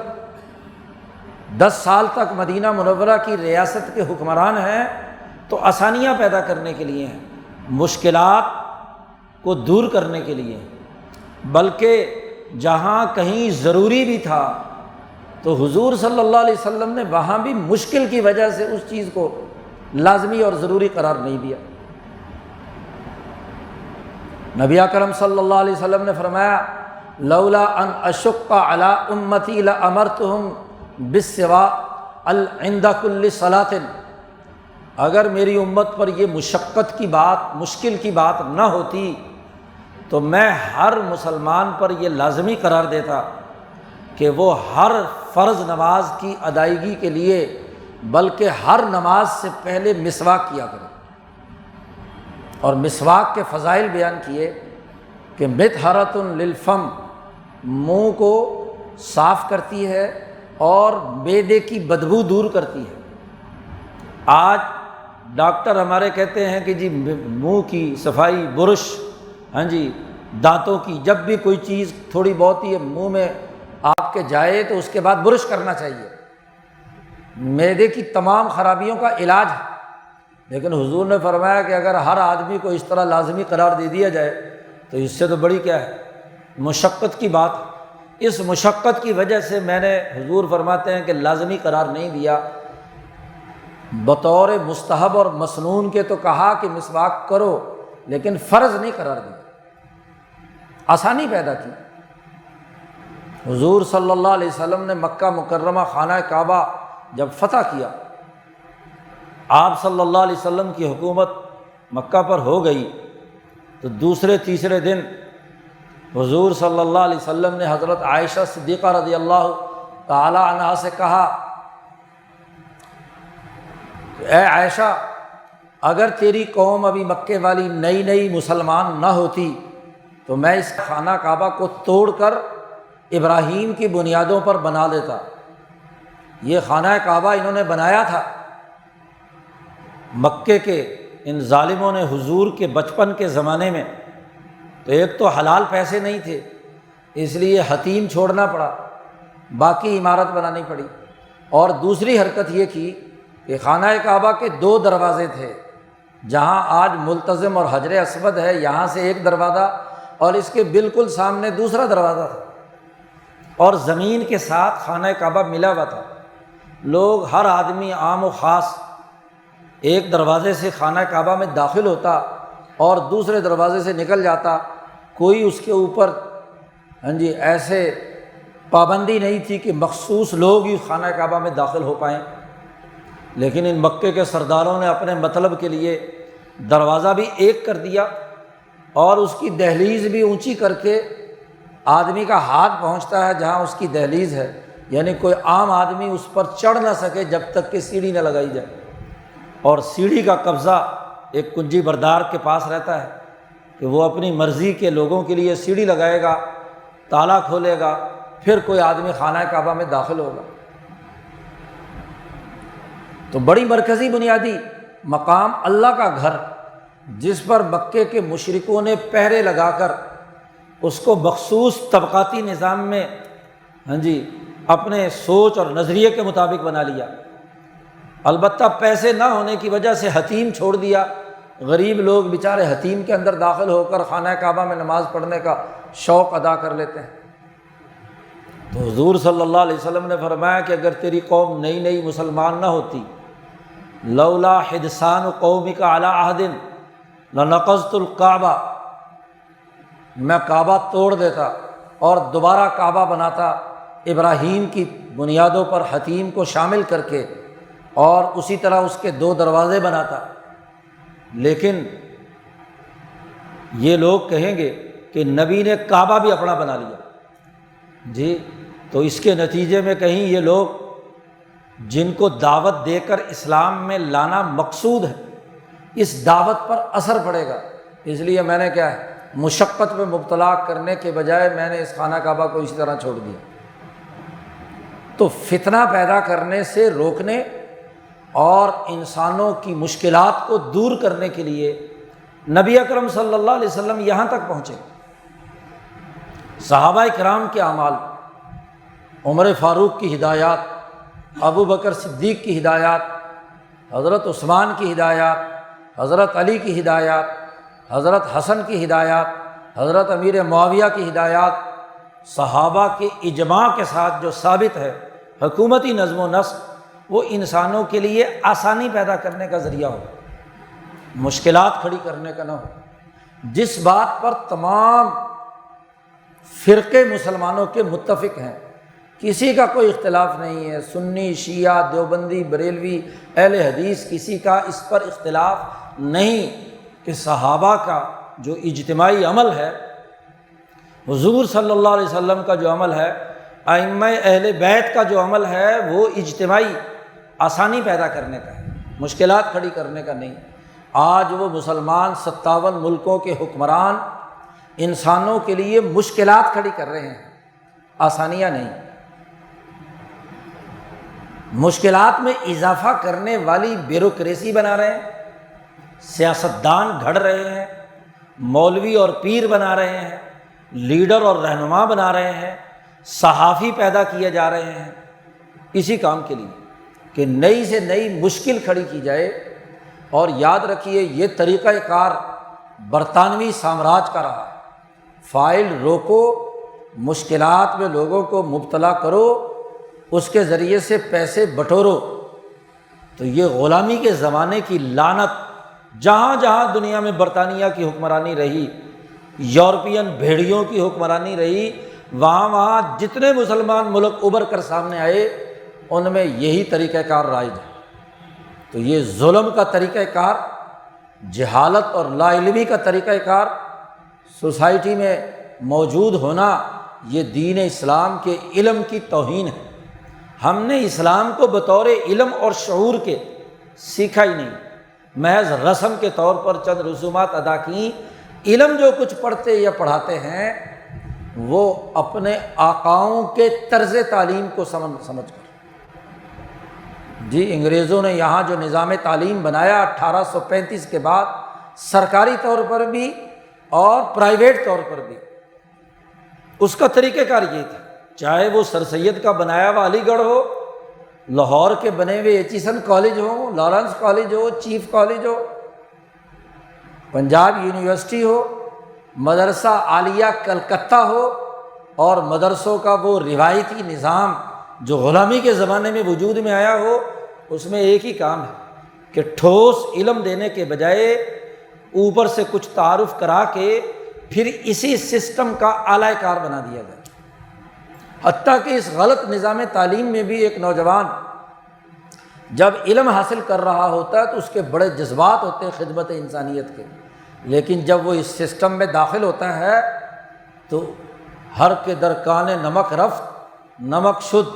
Speaker 1: 10 سال تک مدینہ منورہ کی ریاست کے حکمران ہیں تو آسانیاں پیدا کرنے کے لیے ہیں، مشکلات کو دور کرنے کے لیے، بلکہ جہاں کہیں ضروری بھی تھا تو حضور صلی اللہ علیہ وسلم نے وہاں بھی مشکل کی وجہ سے اس چیز کو لازمی اور ضروری قرار نہیں دیا۔ نبی اکرم صلی اللہ علیہ وسلم نے فرمایا لولا ان اشق علی امتی لامرتہم بالسواک عند کل صلاۃ، اگر میری امت پر یہ مشقت کی بات، مشکل کی بات نہ ہوتی تو میں ہر مسلمان پر یہ لازمی قرار دیتا کہ وہ ہر فرض نماز کی ادائیگی کے لیے بلکہ ہر نماز سے پہلے مسواک کیا کرے۔ اور مسواک کے فضائل بیان کیے کہ مطہرۃ للفم،
Speaker 2: منہ کو صاف کرتی ہے اور معدے کی بدبو دور کرتی ہے۔ آج ڈاکٹر ہمارے کہتے ہیں کہ جی منہ کی صفائی، برش، ہاں جی دانتوں کی، جب بھی کوئی چیز تھوڑی بہت ہی منہ میں آپ کے جائے تو اس کے بعد برش کرنا چاہیے، معدے کی تمام خرابیوں کا علاج ہے۔ لیکن حضور نے فرمایا کہ اگر ہر آدمی کو اس طرح لازمی قرار دے دیا جائے تو اس سے تو بڑی کیا ہے، مشقت کی بات۔ اس مشقت کی وجہ سے میں نے، حضور فرماتے ہیں کہ لازمی قرار نہیں دیا، بطور مستحب اور مسنون کے تو کہا کہ مسواک کرو، لیکن فرض نہیں قرار دیا، آسانی پیدا کی۔ حضور صلی اللہ علیہ وسلم نے مکہ مکرمہ خانہ کعبہ جب فتح کیا، آپ صلی اللہ علیہ وسلم کی حکومت مکہ پر ہو گئی، تو دوسرے تیسرے دن حضور صلی اللہ علیہ وسلم نے حضرت عائشہ صدیقہ رضی اللہ تعالی عنہا سے کہا، اے عائشہ، اگر تیری قوم ابھی مکے والی نئی نئی مسلمان نہ ہوتی تو میں اس خانہ کعبہ کو توڑ کر ابراہیم کی بنیادوں پر بنا دیتا۔ یہ خانہ کعبہ انہوں نے بنایا تھا، مکے کے ان ظالموں نے حضور کے بچپن کے زمانے میں، تو ایک تو حلال پیسے نہیں تھے، اس لیے حتیم چھوڑنا پڑا، باقی عمارت بنانی پڑی، اور دوسری حرکت یہ کی کہ خانہ کعبہ کے 2 دروازے تھے، جہاں آج ملتزم اور حجر اسود ہے، یہاں سے ایک دروازہ اور اس کے بالکل سامنے دوسرا دروازہ تھا، اور زمین کے ساتھ خانہ کعبہ ملا ہوا تھا۔ لوگ، ہر آدمی عام و خاص ایک دروازے سے خانہ کعبہ میں داخل ہوتا اور دوسرے دروازے سے نکل جاتا، کوئی اس کے اوپر ایسے پابندی نہیں تھی کہ مخصوص لوگ ہی خانہ کعبہ میں داخل ہو پائیں۔ لیکن ان مکے کے سرداروں نے اپنے مطلب کے لیے دروازہ بھی ایک کر دیا اور اس کی دہلیز بھی اونچی کر کے آدمی کا ہاتھ پہنچتا ہے جہاں اس کی دہلیز ہے، یعنی کوئی عام آدمی اس پر چڑھ نہ سکے جب تک کہ سیڑھی نہ لگائی جائے، اور سیڑھی کا قبضہ ایک کنجی بردار کے پاس رہتا ہے کہ وہ اپنی مرضی کے لوگوں کے لیے سیڑھی لگائے گا، تالا کھولے گا، پھر کوئی آدمی خانہ کعبہ میں داخل ہوگا۔ تو بڑی مرکزی بنیادی مقام اللہ کا گھر، جس پر مکے کے مشرکوں نے پہرے لگا کر اس کو مخصوص طبقاتی نظام میں اپنے سوچ اور نظریے کے مطابق بنا لیا۔ البتہ پیسے نہ ہونے کی وجہ سے حتیم چھوڑ دیا، غریب لوگ بیچارے حتیم کے اندر داخل ہو کر خانہ کعبہ میں نماز پڑھنے کا شوق ادا کر لیتے ہیں۔ تو حضور صلی اللہ علیہ وسلم نے فرمایا کہ اگر تیری قوم نئی نئی مسلمان نہ ہوتی، لولا حدثان قومک علی عہد لنقضت الکعبہ، میں کعبہ توڑ دیتا اور دوبارہ کعبہ بناتا ابراہیم کی بنیادوں پر حتیم کو شامل کر کے، اور اسی طرح اس کے 2 دروازے بناتا۔ لیکن یہ لوگ کہیں گے کہ نبی نے کعبہ بھی اپنا بنا لیا، تو اس کے نتیجے میں کہیں یہ لوگ جن کو دعوت دے کر اسلام میں لانا مقصود ہے، اس دعوت پر اثر پڑے گا۔ اس لیے میں نے کیا ہے، مشقت میں مبتلا کرنے کے بجائے میں نے اس خانہ کعبہ کو اسی طرح چھوڑ دیا۔ تو فتنہ پیدا کرنے سے روکنے اور انسانوں کی مشکلات کو دور کرنے کے لیے نبی اکرم صلی اللہ علیہ وسلم یہاں تک پہنچے۔ صحابہ کرام کے اعمال، عمر فاروق کی ہدایات، ابو بکر صدیق کی ہدایات، حضرت عثمان کی ہدایات، حضرت علی کی ہدایات، حضرت حسن کی ہدایات، حضرت امیر معاویہ کی ہدایات، صحابہ کے اجماع کے ساتھ جو ثابت ہے، حکومتی نظم و نسق، وہ انسانوں کے لیے آسانی پیدا کرنے کا ذریعہ ہو، مشکلات کھڑی کرنے کا نہ ہو۔ جس بات پر تمام فرقے مسلمانوں کے متفق ہیں، کسی کا کوئی اختلاف نہیں ہے، سنی، شیعہ، دیوبندی، بریلوی، اہل حدیث، کسی کا اس پر اختلاف نہیں کہ صحابہ کا جو اجتماعی عمل ہے، حضور صلی اللہ علیہ وسلم کا جو عمل ہے، ائمہ اہل بیت کا جو عمل ہے، وہ اجتماعی آسانی پیدا کرنے کا ہے، مشکلات کھڑی کرنے کا نہیں۔ آج وہ مسلمان 57 ملکوں کے حکمران انسانوں کے لیے مشکلات کھڑی کر رہے ہیں، آسانیاں نہیں۔ مشکلات میں اضافہ کرنے والی بیوروکریسی بنا رہے ہیں، سیاستدان گھڑ رہے ہیں، مولوی اور پیر بنا رہے ہیں، لیڈر اور رہنما بنا رہے ہیں، صحافی پیدا کیے جا رہے ہیں اسی کام کے لیے کہ نئی سے نئی مشکل کھڑی کی جائے۔ اور یاد رکھیے یہ طریقہ کار برطانوی سامراج کا رہا، فائل روکو، مشکلات میں لوگوں کو مبتلا کرو، اس کے ذریعے سے پیسے بٹورو۔ تو یہ غلامی کے زمانے کی لعنت جہاں جہاں دنیا میں برطانیہ کی حکمرانی رہی، یورپین بھیڑیوں کی حکمرانی رہی، وہاں وہاں جتنے مسلمان ملک ابھر کر سامنے آئے ان میں یہی طریقہ کار رائج ہے۔ تو یہ ظلم کا طریقہ کار، جہالت اور لا علمی کا طریقہ کار سوسائٹی میں موجود ہونا، یہ دین اسلام کے علم کی توہین ہے۔ ہم نے اسلام کو بطور علم اور شعور کے سیکھا ہی نہیں، محض رسم کے طور پر چند رسومات ادا کیں۔ علم جو کچھ پڑھتے یا پڑھاتے ہیں وہ اپنے آقاؤں کے طرز تعلیم کو سمجھ کر۔ جی انگریزوں نے یہاں جو نظام تعلیم بنایا 1835 کے بعد، سرکاری طور پر بھی اور پرائیویٹ طور پر بھی، اس کا طریقہ کار یہ تھا، چاہے وہ سر سید کا بنایا ہوا علی گڑھ ہو، لاہور کے بنے ہوئے ایچیسن کالج ہو، لارنس کالج ہو، چیف کالج ہو، پنجاب یونیورسٹی ہو، مدرسہ عالیہ کلکتہ ہو، اور مدرسوں کا وہ روایتی نظام جو غلامی کے زمانے میں وجود میں آیا ہو، اس میں ایک ہی کام ہے کہ ٹھوس علم دینے کے بجائے اوپر سے کچھ تعارف کرا کے پھر اسی سسٹم کا اعلی کار بنا دیا گیا۔ حتیٰ کہ اس غلط نظام تعلیم میں بھی ایک نوجوان جب علم حاصل کر رہا ہوتا ہے تو اس کے بڑے جذبات ہوتے ہیں خدمت انسانیت کے، لیکن جب وہ اس سسٹم میں داخل ہوتا ہے تو ہر کے در کان نمک رفت نمک شد،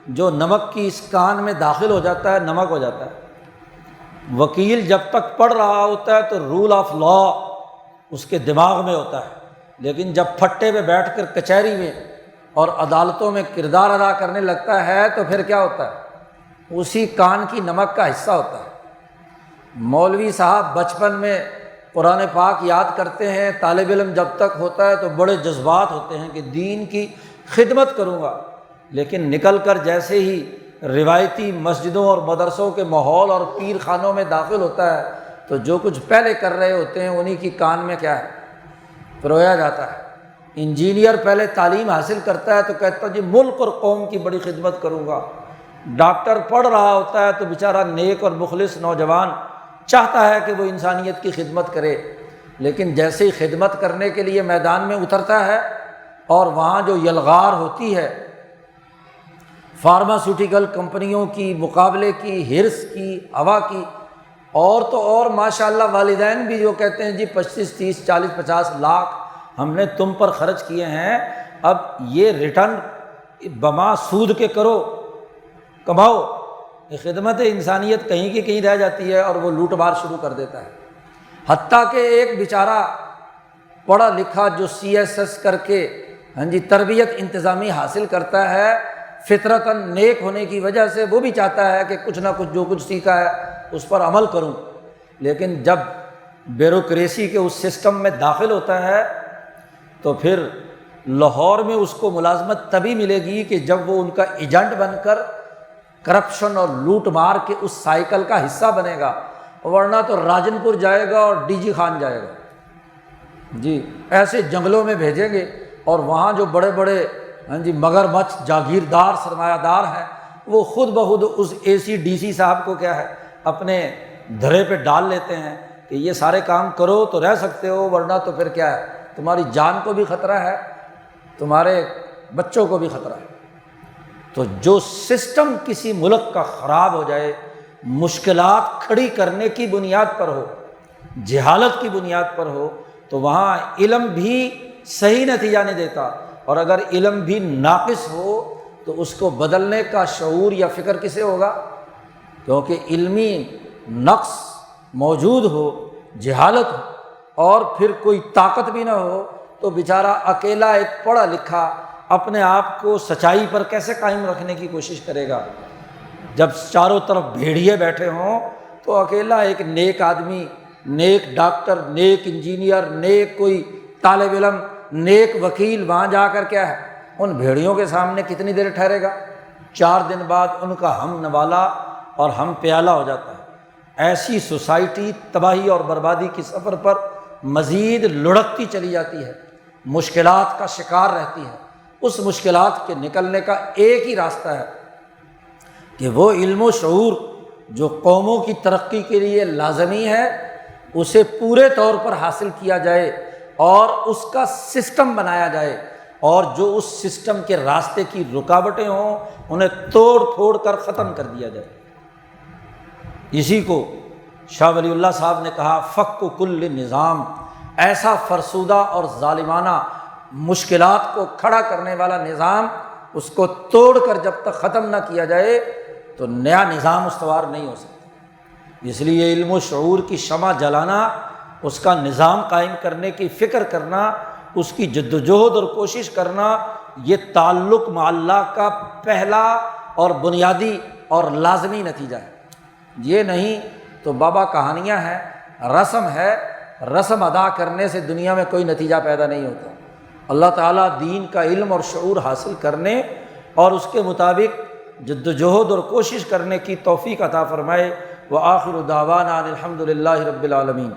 Speaker 2: جو نمک کی اس کان میں داخل ہو جاتا ہے نمک ہو جاتا ہے۔ وکیل جب تک پڑھ رہا ہوتا ہے تو رول آف لا اس کے دماغ میں ہوتا ہے، لیکن جب پھٹے پہ بیٹھ کر کچہری میں اور عدالتوں میں کردار ادا کرنے لگتا ہے تو پھر کیا ہوتا ہے، اسی کان کی نمک کا حصہ ہوتا ہے۔ مولوی صاحب بچپن میں قرآن پاک یاد کرتے ہیں، طالب علم جب تک ہوتا ہے تو بڑے جذبات ہوتے ہیں کہ دین کی خدمت کروں گا، لیکن نکل کر جیسے ہی روایتی مسجدوں اور مدرسوں کے ماحول اور پیر خانوں میں داخل ہوتا ہے تو جو کچھ پہلے کر رہے ہوتے ہیں انہی کی کان میں کیا ہے، پرویا جاتا ہے۔ انجینئر پہلے تعلیم حاصل کرتا ہے تو کہتا ہے جی ملک اور قوم کی بڑی خدمت کروں گا۔ ڈاکٹر پڑھ رہا ہوتا ہے تو بیچارہ نیک اور مخلص نوجوان چاہتا ہے کہ وہ انسانیت کی خدمت کرے، لیکن جیسے ہی خدمت کرنے کے لیے میدان میں اترتا ہے اور وہاں جو یلغار ہوتی ہے فارماسیوٹیکل کمپنیوں کی، مقابلے کی، ہرس کی، ہوا کی، اور تو اور ماشاءاللہ والدین بھی جو کہتے ہیں جی 25 30 40 50 لاکھ ہم نے تم پر خرچ کیے ہیں، اب یہ ریٹرن بما سود کے کرو، کماؤ۔ خدمت انسانیت کہیں کی کہیں رہ جاتی ہے اور وہ لوٹ مار شروع کر دیتا ہے۔ حتیٰ کہ ایک بیچارہ پڑھا لکھا جو CSS کر کے تربیت انتظامی حاصل کرتا ہے، فطرتاً نیک ہونے کی وجہ سے وہ بھی چاہتا ہے کہ کچھ نہ کچھ جو کچھ سیکھا ہے اس پر عمل کروں، لیکن جب بیوروکریسی کے اس سسٹم میں داخل ہوتا ہے تو پھر لاہور میں اس کو ملازمت تبھی ملے گی کہ جب وہ ان کا ایجنٹ بن کر کرپشن اور لوٹ مار کے اس سائیکل کا حصہ بنے گا، ورنہ تو راجن پور جائے گا اور DG خان جائے گا۔ جی ایسے جنگلوں میں بھیجیں گے اور وہاں جو بڑے بڑے مگر مچھ جاگیردار سرمایہ دار ہیں وہ خود بخود اس AC DC صاحب کو کیا ہے اپنے دھرے پہ ڈال لیتے ہیں کہ یہ سارے کام کرو تو رہ سکتے ہو، ورنہ تو پھر کیا ہے تمہاری جان کو بھی خطرہ ہے، تمہارے بچوں کو بھی خطرہ ہے۔ تو جو سسٹم کسی ملک کا خراب ہو جائے، مشکلات کھڑی کرنے کی بنیاد پر ہو، جہالت کی بنیاد پر ہو، تو وہاں علم بھی صحیح نتیجہ نہیں دیتا، اور اگر علم بھی ناقص ہو تو اس کو بدلنے کا شعور یا فکر کسے ہوگا؟ کیونکہ علمی نقص موجود ہو، جہالت ہو اور پھر کوئی طاقت بھی نہ ہو تو بیچارہ اکیلا ایک پڑھا لکھا اپنے آپ کو سچائی پر کیسے قائم رکھنے کی کوشش کرے گا؟ جب چاروں طرف بھیڑیے بیٹھے ہوں تو اکیلا ایک نیک آدمی، نیک ڈاکٹر، نیک انجینئر، نیک کوئی طالب علم، نیک وکیل وہاں جا کر کیا ہے ان بھیڑیوں کے سامنے کتنی دیر ٹھہرے گا؟ 4 دن بعد ان کا ہم نوالا اور ہم پیالہ ہو جاتا ہے۔ ایسی سوسائٹی تباہی اور بربادی کی سفر پر مزید لڑکتی چلی جاتی ہے، مشکلات کا شکار رہتی ہے۔ اس مشکلات کے نکلنے کا ایک ہی راستہ ہے کہ وہ علم و شعور جو قوموں کی ترقی کے لیے لازمی ہے اسے پورے طور پر حاصل کیا جائے اور اس کا سسٹم بنایا جائے، اور جو اس سسٹم کے راستے کی رکاوٹیں ہوں انہیں توڑ پھوڑ کر ختم کر دیا جائے۔ اسی کو شاہ ولی اللہ صاحب نے کہا فک کل نظام، ایسا فرسودہ اور ظالمانہ مشکلات کو کھڑا کرنے والا نظام، اس کو توڑ کر جب تک ختم نہ کیا جائے تو نیا نظام استوار نہیں ہو سکتا۔ اس لیے علم و شعور کی شمع جلانا، اس کا نظام قائم کرنے کی فکر کرنا، اس کی جد و جہد اور کوشش کرنا، یہ تعلق مع اللہ کا پہلا اور بنیادی اور لازمی نتیجہ ہے۔ یہ نہیں تو بابا کہانیاں ہیں، رسم ہے، رسم ادا کرنے سے دنیا میں کوئی نتیجہ پیدا نہیں ہوتا۔ اللہ تعالیٰ دین کا علم اور شعور حاصل کرنے اور اس کے مطابق جد و جہد اور کوشش کرنے کی توفیق عطا فرمائے۔ وآخر دعوانا ان الحمد للہ رب العالمین۔